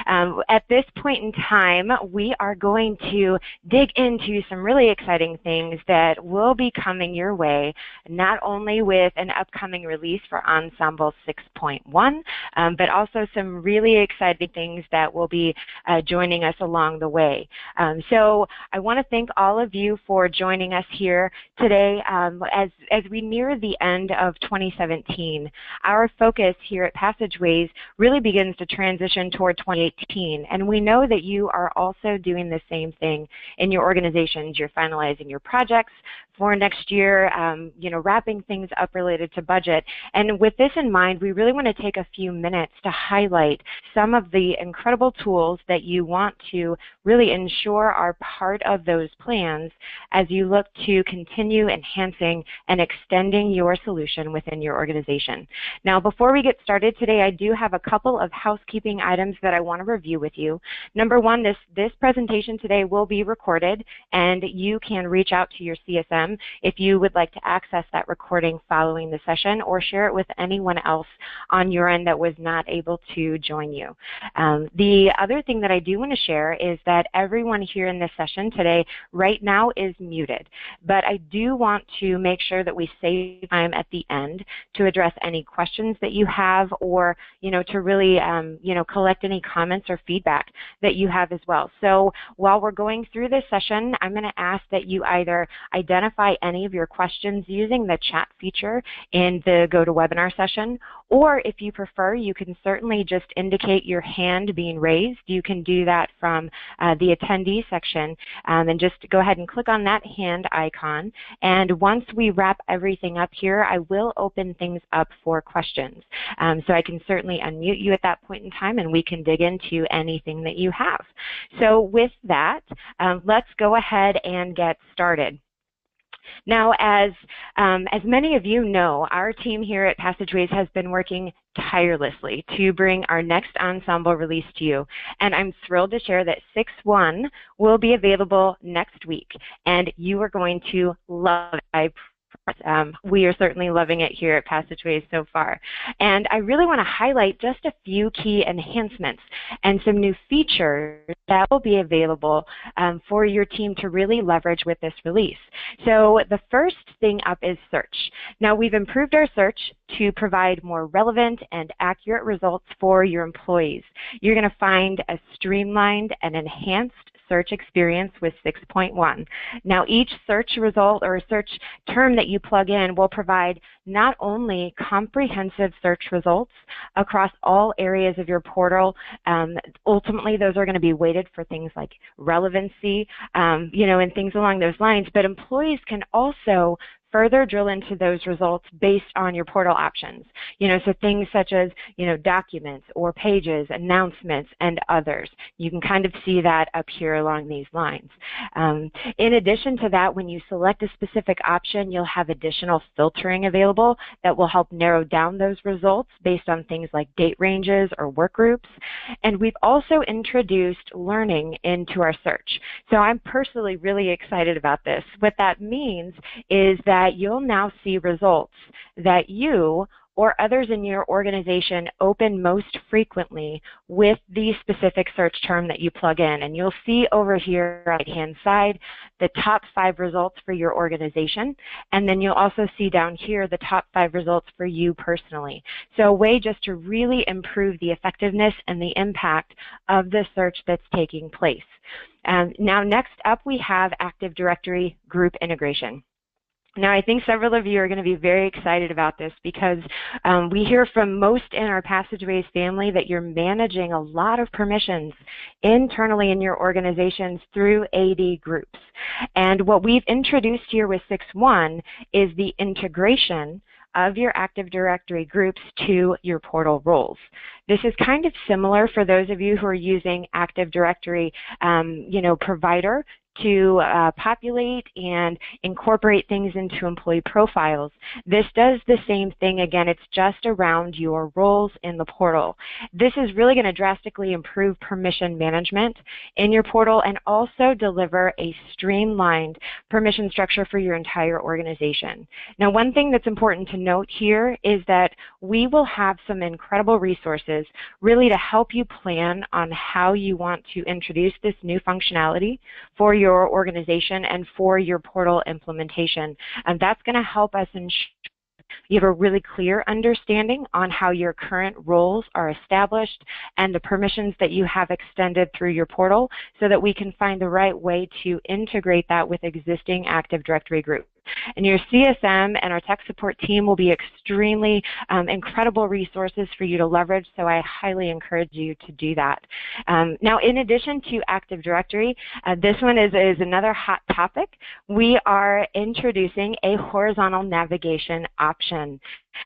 At this point in time, we are going to dig into some really exciting things that will be coming your way, not only with an upcoming release for OnSemble 6.1, but also some really exciting things that will be joining us along the way. So I want to thank all of you for joining us here today. As we near the end of 2017, our focus here at Passageways really begins to transition toward 2018, and we know that you are also doing the same thing in your organizations. You're finalizing your projects for next year, wrapping things up related to budget. And with this in mind, we really want to take a few minutes to highlight some of the incredible tools that you want to really ensure are part of those plans as you look to continue enhancing and extending your solution within your organization. Now, before we get started today, I do have a couple of housekeeping items that I want to review with you. Number one, this presentation today will be recorded, and you can reach out to your CSM if you would like to access that recording following the session, or share it with anyone else on your end that was not able to join you. The other thing that I do want to share is that everyone here in this session today right now is muted, but I do want to make sure that we save time at the end to address any questions that you have, or to really collect any comments or feedback that you have as well. So while we're going through this session, I'm going to ask that you either identify any of your questions using the chat feature in the GoToWebinar session, or if you prefer, you can certainly just indicate your hand being raised. You can do that from the attendee section, and just go ahead and click on that hand icon. And once we wrap everything up here, I will open things up for questions. So I can certainly unmute you at that point in time, and we can dig into anything that you have. So with that, let's go ahead and get started. Now, as many of you know, our team here at Passageways has been working tirelessly to bring our next OnSemble release to you, and I'm thrilled to share that 6.1 will be available next week, and you are going to love it. We are certainly loving it here at Passageways so far. And I really want to highlight just a few key enhancements and some new features that will be available for your team to really leverage with this release. So the first thing up is search. Now, we've improved our search to provide more relevant and accurate results for your employees. You're going to find a streamlined and enhanced search experience with 6.1. Now, each search result or search term that you plug in will provide not only comprehensive search results across all areas of your portal. Ultimately, those are going to be weighted for things like relevancy, and things along those lines, but employees can also further drill into those results based on your portal options. So things such as, documents or pages, announcements, and others. You can kind of see that up here along these lines. In addition to that, when you select a specific option, you'll have additional filtering available that will help narrow down those results based on things like date ranges or work groups. And we've also introduced learning into our search. So I'm personally really excited about this. What that means is that you'll now see results that you or others in your organization open most frequently with the specific search term that you plug in. And you'll see over here on the right-hand side the top 5 results for your organization, and then you'll also see down here the top 5 results for you personally. So a way just to really improve the effectiveness and the impact of the search that's taking place. Now, next up, we have Active Directory group integration. Now, I think several of you are going to be very excited about this because we hear from most in our Passageways family that you're managing a lot of permissions internally in your organizations through AD groups. And what we've introduced here with 6.1 is the integration of your Active Directory groups to your portal roles. This is kind of similar for those of you who are using Active Directory provider to populate and incorporate things into employee profiles. This does the same thing. Again, it's just around your roles in the portal. This is really going to drastically improve permission management in your portal and also deliver a streamlined permission structure for your entire organization. Now, one thing that's important to note here is that we will have some incredible resources really to help you plan on how you want to introduce this new functionality for your organization and for your portal implementation. And that's going to help us ensure you have a really clear understanding on how your current roles are established and the permissions that you have extended through your portal so that we can find the right way to integrate that with existing Active Directory groups. And your CSM and our tech support team will be extremely incredible resources for you to leverage, so I highly encourage you to do that. Now, in addition to Active Directory, this one is another hot topic. We are introducing a horizontal navigation option.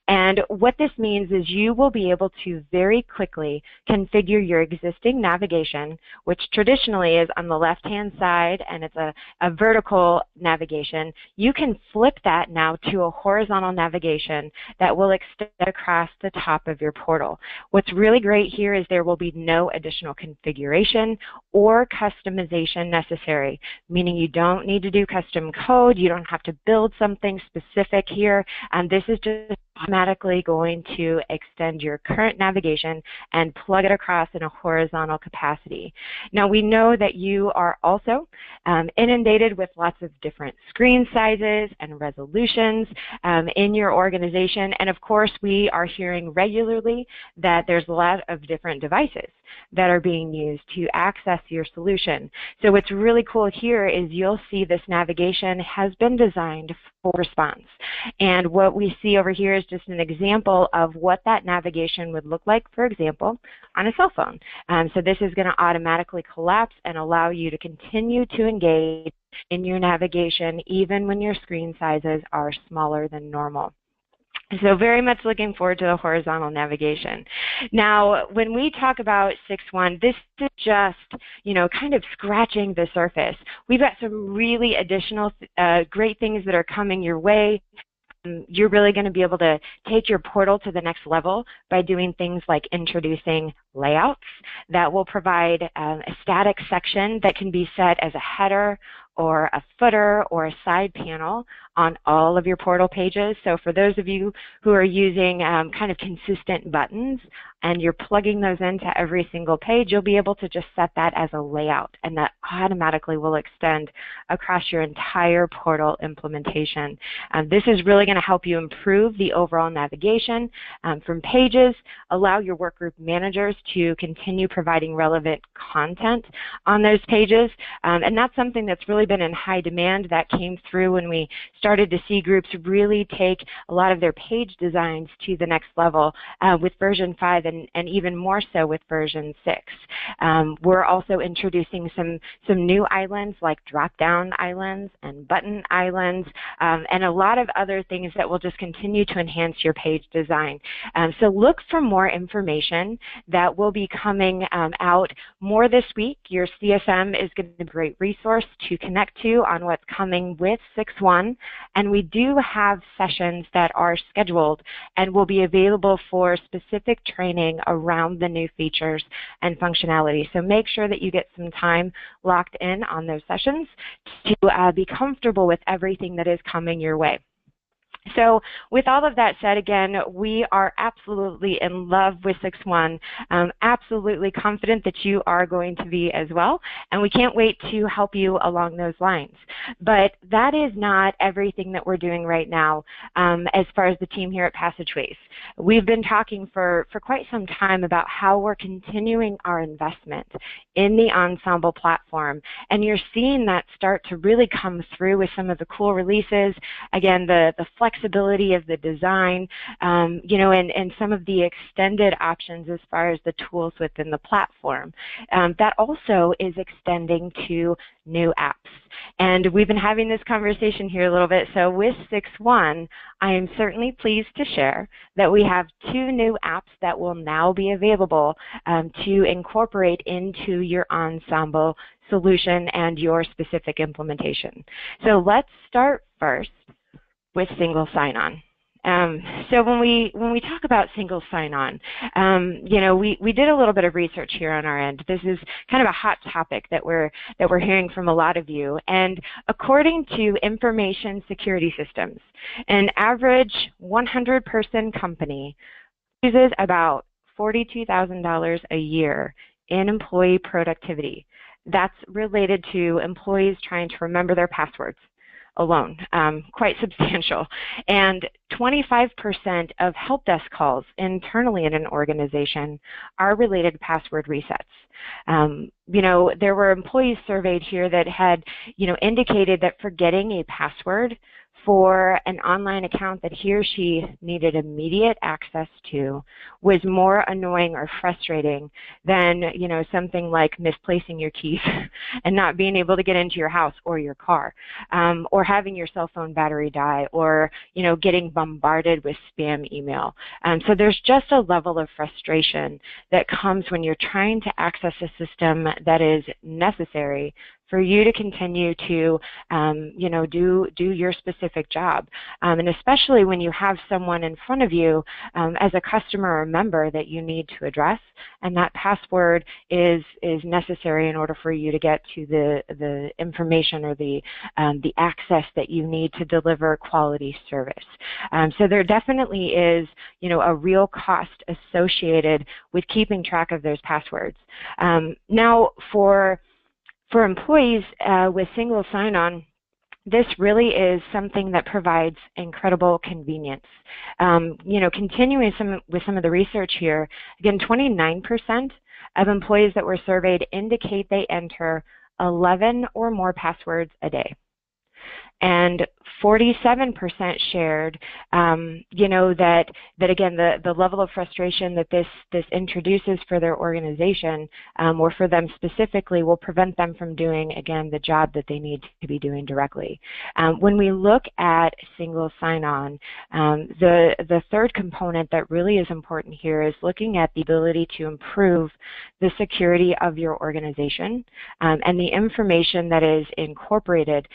And what this means is you will be able to very quickly configure your existing navigation, which traditionally is on the left-hand side, and it's a vertical navigation. You can flip that now to a horizontal navigation that will extend across the top of your portal. What's really great here is there will be no additional configuration or customization necessary, meaning you don't need to do custom code, you don't have to build something specific here, and this is just automatically going to extend your current navigation and plug it across in a horizontal capacity. Now, we know that you are also inundated with lots of different screen sizes and resolutions in your organization, and of course we are hearing regularly that there's a lot of different devices that are being used to access your solution. So what's really cool here is you'll see this navigation has been designed for response. And what we see over here is just an example of what that navigation would look like, for example, on a cell phone. So this is going to automatically collapse and allow you to continue to engage in your navigation even when your screen sizes are smaller than normal. So very much looking forward to the horizontal navigation. Now, when we talk about 6.1, this is just, kind of scratching the surface. We've got some really additional great things that are coming your way. You're really going to be able to take your portal to the next level by doing things like introducing layouts that will provide a static section that can be set as a header or a footer or a side panel on all of your portal pages. So for those of you who are using kind of consistent buttons and you're plugging those into every single page, you'll be able to just set that as a layout, and that automatically will extend across your entire portal implementation. This is really going to help you improve the overall navigation from pages, allow your workgroup managers to continue providing relevant content on those pages, and that's something that's really been in high demand. That came through when we started to see groups really take a lot of their page designs to the next level with version 5 and even more so with version 6. We're also introducing some new islands like drop-down islands and button islands and a lot of other things that will just continue to enhance your page design. So look for more information that will be coming out more this week. Your CSM is going to be a great resource to connect to on what's coming with 6.1, and we do have sessions that are scheduled and will be available for specific training around the new features and functionality. So make sure that you get some time locked in on those sessions to be comfortable with everything that is coming your way. So with all of that said, again, we are absolutely in love with 6.1, absolutely confident that you are going to be as well, and we can't wait to help you along those lines. But that is not everything that we're doing right now as far as the team here at Passageways. We've been talking for quite some time about how we're continuing our investment in the OnSemble platform, and you're seeing that start to really come through with some of the cool releases. Again, the Flex flexibility of the design, you know, and some of the extended options as far as the tools within the platform. That also is extending to new apps. And we've been having this conversation here a little bit, so with 6.1, I am certainly pleased to share that we have 2 new apps that will now be available to incorporate into your OnSemble solution and your specific implementation. So let's start first with single sign-on. So when we talk about single sign-on, you know, we did a little bit of research here on our end. This is kind of a hot topic that we're hearing from a lot of you. And according to Information Security Systems, an average 100-person company uses about $42,000 a year in employee productivity. That's related to employees trying to remember their passwords alone, quite substantial. And 25% of help desk calls internally in an organization are related to password resets. You know, there were employees surveyed here that had, you know, indicated that forgetting a password for an online account that he or she needed immediate access to was more annoying or frustrating than, you know, something like misplacing your keys and not being able to get into your house or your car, or having your cell phone battery die, or, you know, getting bombarded with spam email. So there's just a level of frustration that comes when you're trying to access a system that is necessary for you to continue to, you know, do your specific job. And especially when you have someone in front of you as a customer or member that you need to address, and that password is necessary in order for you to get to the information or the access that you need to deliver quality service. So there definitely is, you know, a real cost associated with keeping track of those passwords. Now, for employees with single sign-on, this really is something that provides incredible convenience. You know, continuing with some of the research here, again, 29% of employees that were surveyed indicate they enter 11 or more passwords a day. And 47% shared, you know, that again, the level of frustration that this introduces for their organization or for them specifically will prevent them from doing, again, the job that they need to be doing directly. When we look at single sign-on, the third component that really is important here is looking at the ability to improve the security of your organization and the information that is incorporated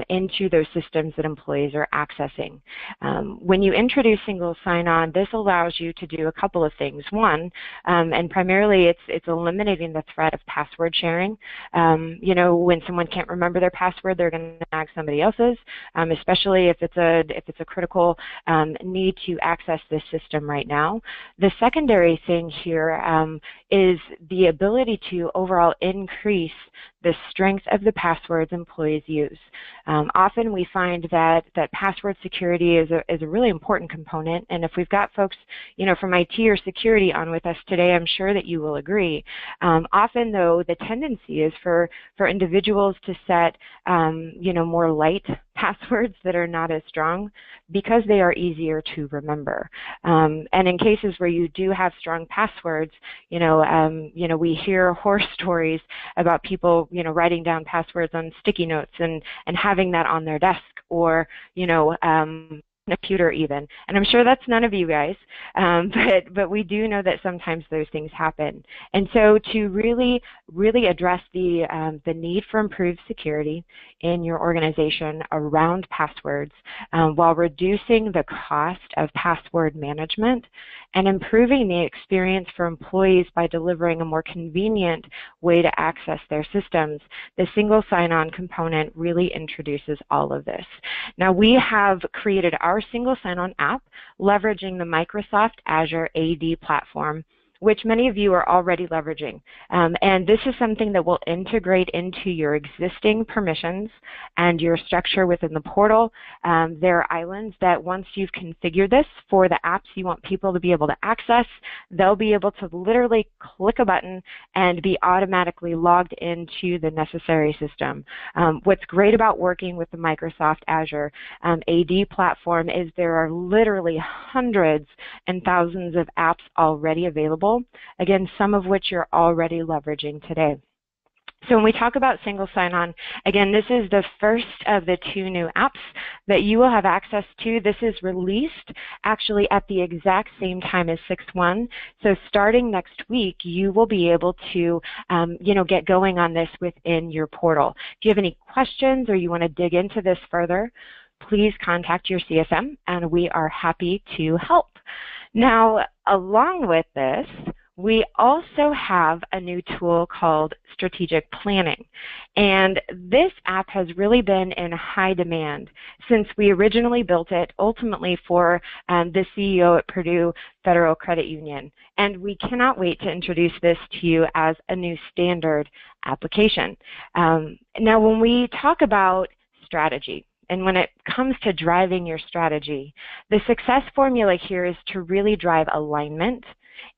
into those systems that employees are accessing. When you introduce single sign-on, this allows you to do a couple of things. One, and primarily it's eliminating the threat of password sharing. You know, when someone can't remember their password, they're going to ask somebody else's, especially if it's a critical need to access this system right now. The secondary thing here is the ability to overall increase the strength of the passwords employees use. Often we find that password security is a really important component, and if we've got folks, you know, from IT or security on with us today, I'm sure that you will agree. Often, though, the tendency is for individuals to set, you know, more light passwords that are not as strong because they are easier to remember. And in cases where you do have strong passwords, you know, we hear horror stories about people, you know, writing down passwords on sticky notes and having that on their desk, or, you know, computer even. And I'm sure that's none of you guys, but we do know that sometimes those things happen. And so to really address the need for improved security in your organization around passwords while reducing the cost of password management and improving the experience for employees by delivering a more convenient way to access their systems, the single sign-on component really introduces all of this. Now, we have created our single sign-on app leveraging the Microsoft Azure AD platform which many of you are already leveraging. And this is something that will integrate into your existing permissions and your structure within the portal. There are islands that once you've configured this for the apps you want people to be able to access, they'll be able to literally click a button and be automatically logged into the necessary system. What's great about working with the Microsoft Azure AD platform is there are literally hundreds and thousands of apps already available, again, some of which you're already leveraging today. So when we talk about single sign-on, again, this is the first of the 2 new apps that you will have access to. This is released actually at the exact same time as 6.1. So starting next week, you will be able to, get going on this within your portal. If you have any questions or you want to dig into this further, please contact your CSM, and we are happy to help. Now, along with this, we also have a new tool called Strategic Planning. And this app has really been in high demand since we originally built it ultimately for the CEO at Purdue Federal Credit Union. And we cannot wait to introduce this to you as a new standard application. Now, when we talk about strategy, and when it comes to driving your strategy, the success formula here is to really drive alignment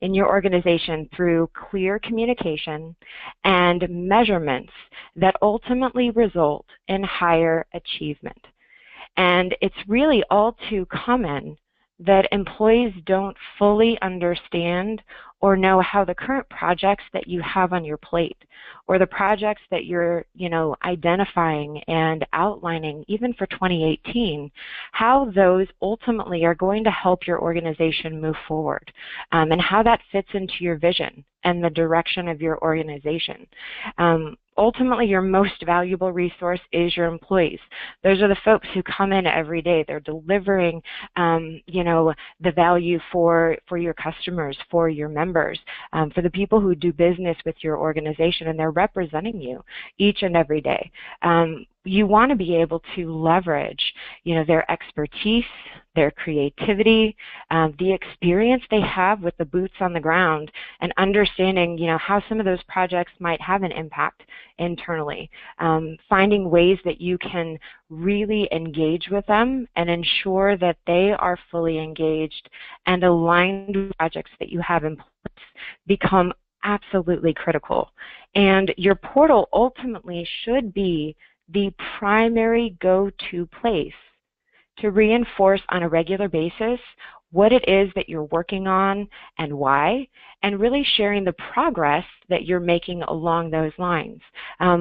in your organization through clear communication and measurements that ultimately result in higher achievement. And it's really all too common that employees don't fully understand or know how the current projects that you have on your plate or the projects that you're, identifying and outlining even for 2018, how those ultimately are going to help your organization move forward, and how that fits into your vision and the direction of your organization. Ultimately, your most valuable resource is your employees. Those are the folks who come in every day. They're delivering, the value for your customers, for your members, for the people who do business with your organization, and they're representing you each and every day. You want to be able to leverage, their expertise, their creativity, the experience they have with the boots on the ground, and understanding, how some of those projects might have an impact internally. Finding ways that you can really engage with them and ensure that they are fully engaged and aligned with projects that you have in place become absolutely critical. And your portal ultimately should be the primary go-to place to reinforce on a regular basis what it is that you're working on and why, and really sharing the progress that you're making along those lines.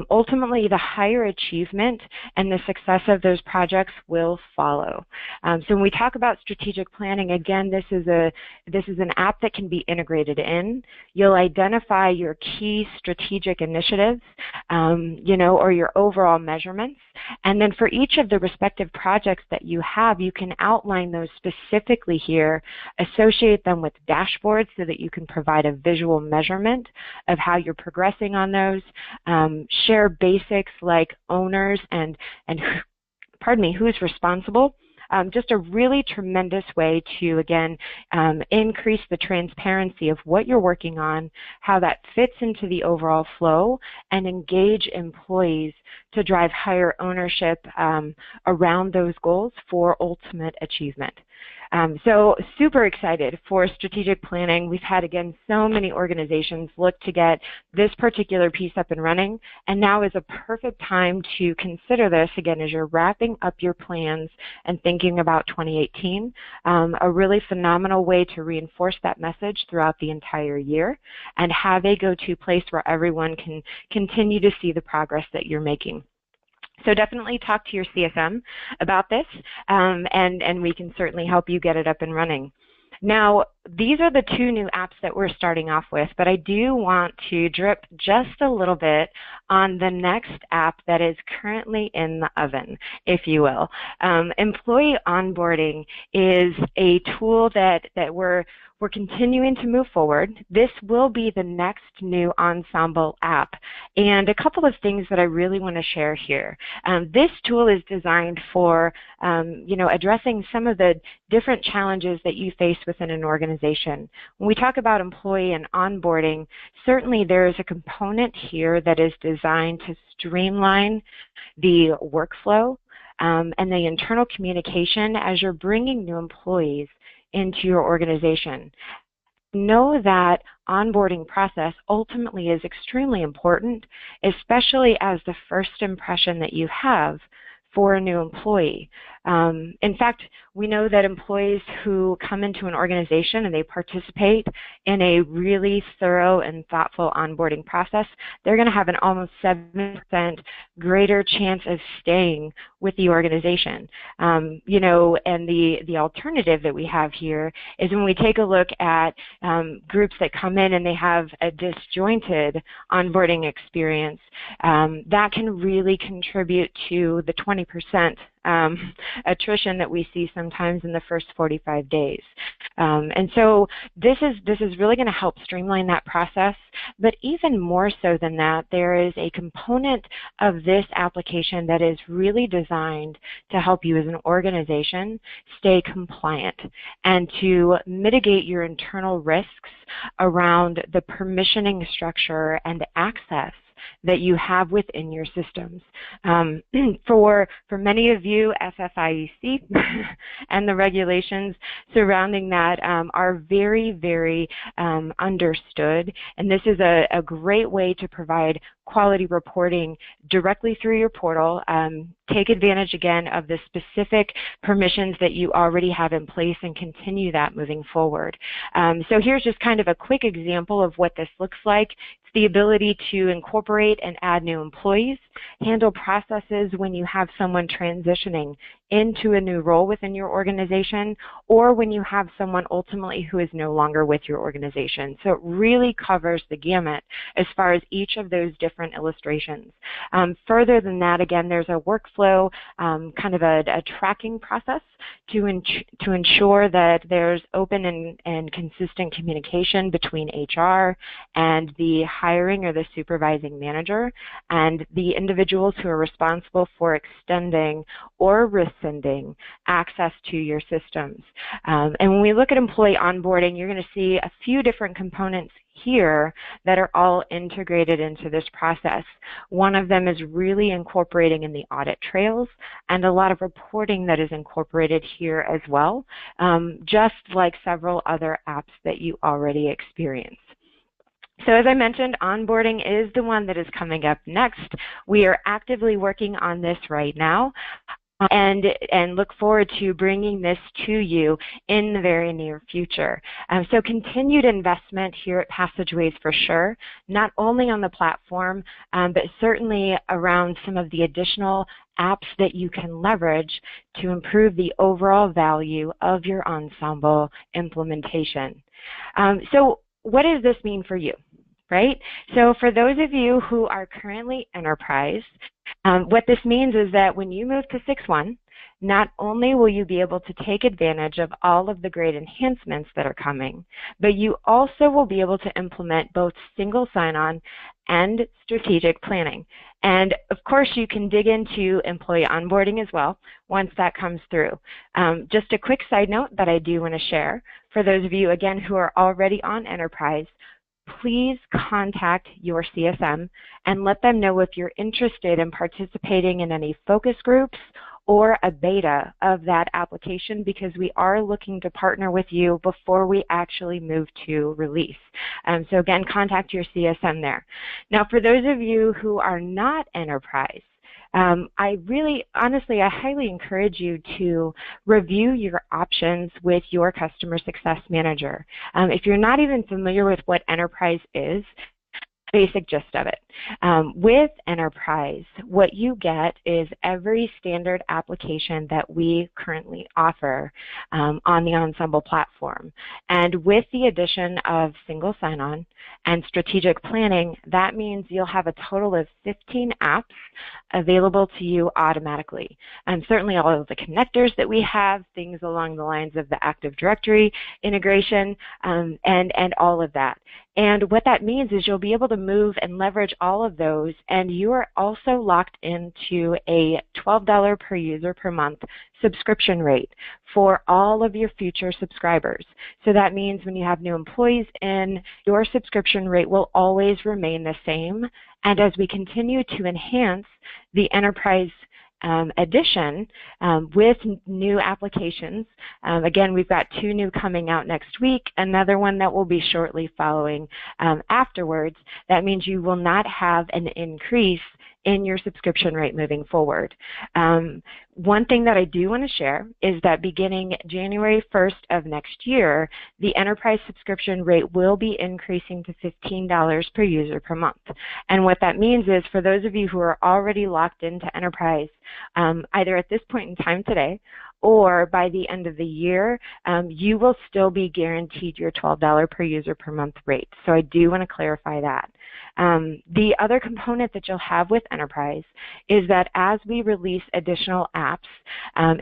Ultimately, the higher achievement and the success of those projects will follow. So when we talk about strategic planning, again, this is an app that can be integrated in. You'll identify your key strategic initiatives, or your overall measurements. And then for each of the respective projects that you have, you can outline those specifically here, associate them with dashboards so that you can provide a visual measurement of how you're progressing on those, share basics like owners and who's responsible. Just a really tremendous way to, again, increase the transparency of what you're working on, how that fits into the overall flow, and engage employees to drive higher ownership around those goals for ultimate achievement. So super excited for strategic planning. We've had, again, so many organizations look to get this particular piece up and running, and now is a perfect time to consider this, again, as you're wrapping up your plans and thinking about 2018, a really phenomenal way to reinforce that message throughout the entire year and have a go-to place where everyone can continue to see the progress that you're making. So definitely talk to your CSM about this, and we can certainly help you get it up and running. Now, these are the 2 new apps that we're starting off with, but I do want to drip just a little bit on the next app that is currently in the oven, if you will. Employee Onboarding is a tool that we're we're continuing to move forward. This will be the next new OnSemble app. And a couple of things that I really want to share here. This tool is designed for addressing some of the different challenges that you face within an organization. When we talk about employee and onboarding, certainly there is a component here that is designed to streamline the workflow and the internal communication as you're bringing new employees into your organization. Know that onboarding process ultimately is extremely important, especially as the first impression that you have for a new employee. In fact, we know that employees who come into an organization and they participate in a really thorough and thoughtful onboarding process, they're going to have an almost 7% greater chance of staying with the organization. And the alternative that we have here is when we take a look at groups that come in and they have a disjointed onboarding experience, that can really contribute to the 20% attrition that we see sometimes in the first 45 days. And so this is really going to help streamline that process, but even more so than that, there is a component of this application that is really designed to help you as an organization stay compliant and to mitigate your internal risks around the permissioning structure and access that you have within your systems. For many of you, SFIEC and the regulations surrounding that are very, very understood, and this is a great way to provide quality reporting directly through your portal. Take advantage again of the specific permissions that you already have in place and continue that moving forward. So here's just kind of a quick example of what this looks like. It's the ability to incorporate and add new employees, handle processes when you have someone transitioning into a new role within your organization, or when you have someone ultimately who is no longer with your organization. So it really covers the gamut as far as each of those different illustrations. Further than that, again, there's a workflow, kind of a tracking process to ensure that there's open and consistent communication between HR and the hiring or the supervising manager and the individuals who are responsible for extending or rescinding access to your systems. And when we look at employee onboarding, you're going to see a few different components here that are all integrated into this process. One of them is really incorporating in the audit trails and a lot of reporting that is incorporated here as well, just like several other apps that you already experience. So as I mentioned, onboarding is the one that is coming up next. We are actively working on this right now and look forward to bringing this to you in the very near future. So continued investment here at Passageways for sure, not only on the platform, but certainly around some of the additional apps that you can leverage to improve the overall value of your OnSemble implementation. So what does this mean for you? Right? So for those of you who are currently enterprise, what this means is that when you move to 6.1, not only will you be able to take advantage of all of the great enhancements that are coming, but you also will be able to implement both single sign-on and strategic planning. And of course, you can dig into employee onboarding as well once that comes through. Just a quick side note that I do want to share for those of you, again, who are already on enterprise, please contact your CSM and let them know if you're interested in participating in any focus groups or a beta of that application, because we are looking to partner with you before we actually move to release. So again, contact your CSM there. Now, for those of you who are not enterprise, honestly, I highly encourage you to review your options with your customer success manager. If you're not even familiar with what enterprise is, basic gist of it. With Enterprise, what you get is every standard application that we currently offer on the OnSemble platform. And with the addition of single sign-on and strategic planning, that means you'll have a total of 15 apps available to you automatically. And certainly all of the connectors that we have, things along the lines of the Active Directory integration, and all of that. And what that means is you'll be able to move and leverage all of those, and you are also locked into a $12 per user per month subscription rate for all of your future subscribers. So that means when you have new employees in, your subscription rate will always remain the same. And as we continue to enhance the Enterprise Edition with new applications. Again, we've got 2 new coming out next week, another one that will be shortly following afterwards. That means you will not have an increase in your subscription rate moving forward. One thing that I do want to share is that beginning January 1st of next year, the Enterprise subscription rate will be increasing to $15 per user per month. And what that means is for those of you who are already locked into Enterprise, either at this point in time today or by the end of the year, you will still be guaranteed your $12 per user per month rate. So I do want to clarify that. The other component that you'll have with Enterprise is that as we release additional apps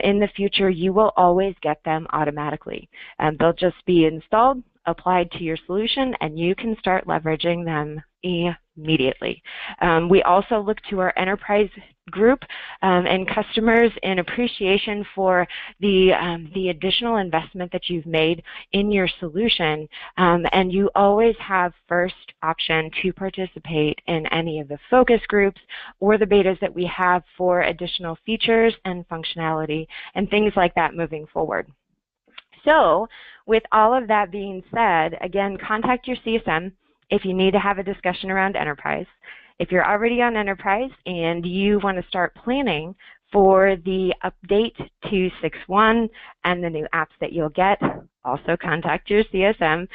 in the future, you will always get them automatically. They'll just be installed, applied to your solution, and you can start leveraging them immediately. We also look to our Enterprise group and customers in appreciation for the additional investment that you've made in your solution, and you always have first option to participate in any of the focus groups or the betas that we have for additional features and functionality and things like that moving forward. So with all of that being said, again, contact your CSM if you need to have a discussion around Enterprise. If you're already on Enterprise and you want to start planning for the update to 6.1 and the new apps that you'll get, also contact your CSM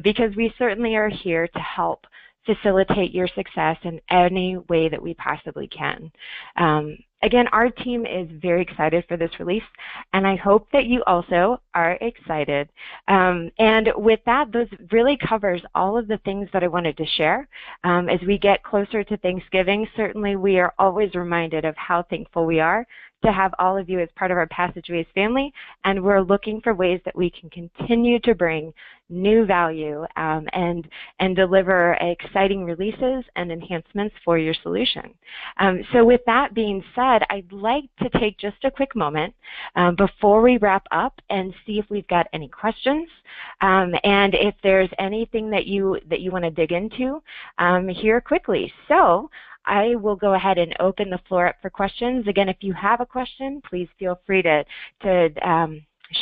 because we certainly are here to help facilitate your success in any way that we possibly can. Again, our team is very excited for this release, and I hope that you also are excited. And with that, those really covers all of the things that I wanted to share. As we get closer to Thanksgiving, certainly we are always reminded of how thankful we are to have all of you as part of our Passageways family, and we're looking for ways that we can continue to bring new value and deliver exciting releases and enhancements for your solution. So with that being said, I'd like to take just a quick moment before we wrap up and see if we've got any questions and if there's anything that you want to dig into here quickly. So I will go ahead and open the floor up for questions. Again, if you have a question, please feel free to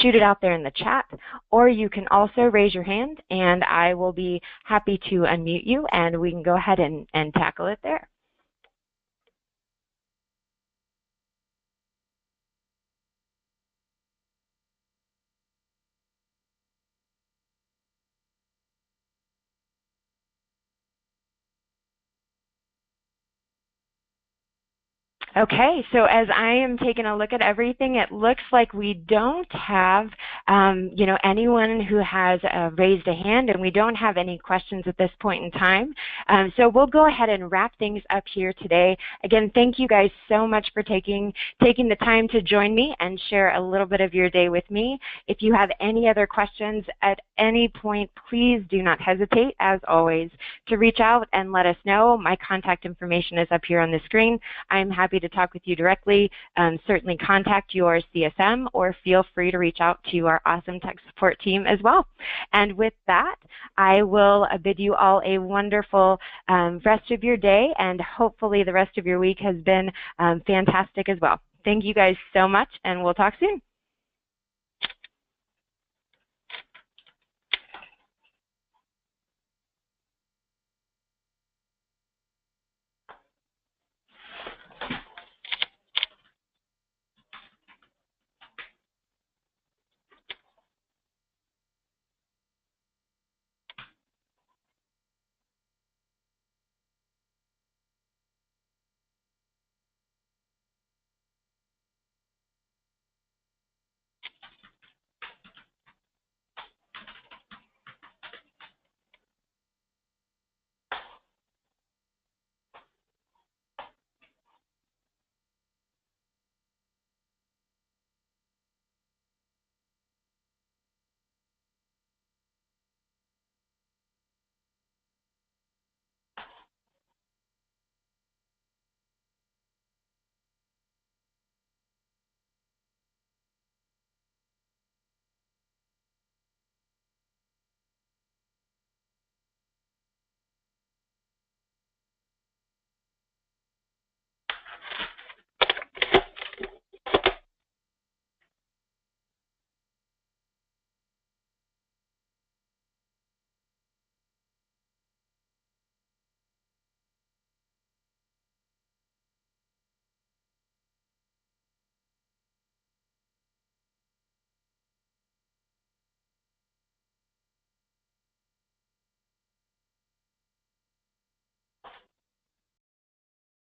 shoot it out there in the chat, or you can also raise your hand and I will be happy to unmute you and we can go ahead and tackle it there. Okay, so as I am taking a look at everything, it looks like we don't have, anyone who has raised a hand, and we don't have any questions at this point in time. So we'll go ahead and wrap things up here today. Again, thank you guys so much for taking the time to join me and share a little bit of your day with me. If you have any other questions at any point, please do not hesitate, as always, to reach out and let us know. My contact information is up here on the screen. I'm happy to talk with you directly. Certainly contact your CSM or feel free to reach out to our awesome tech support team as well. And with that, I will bid you all a wonderful rest of your day, and hopefully the rest of your week has been fantastic as well. Thank you guys so much, and we'll talk soon.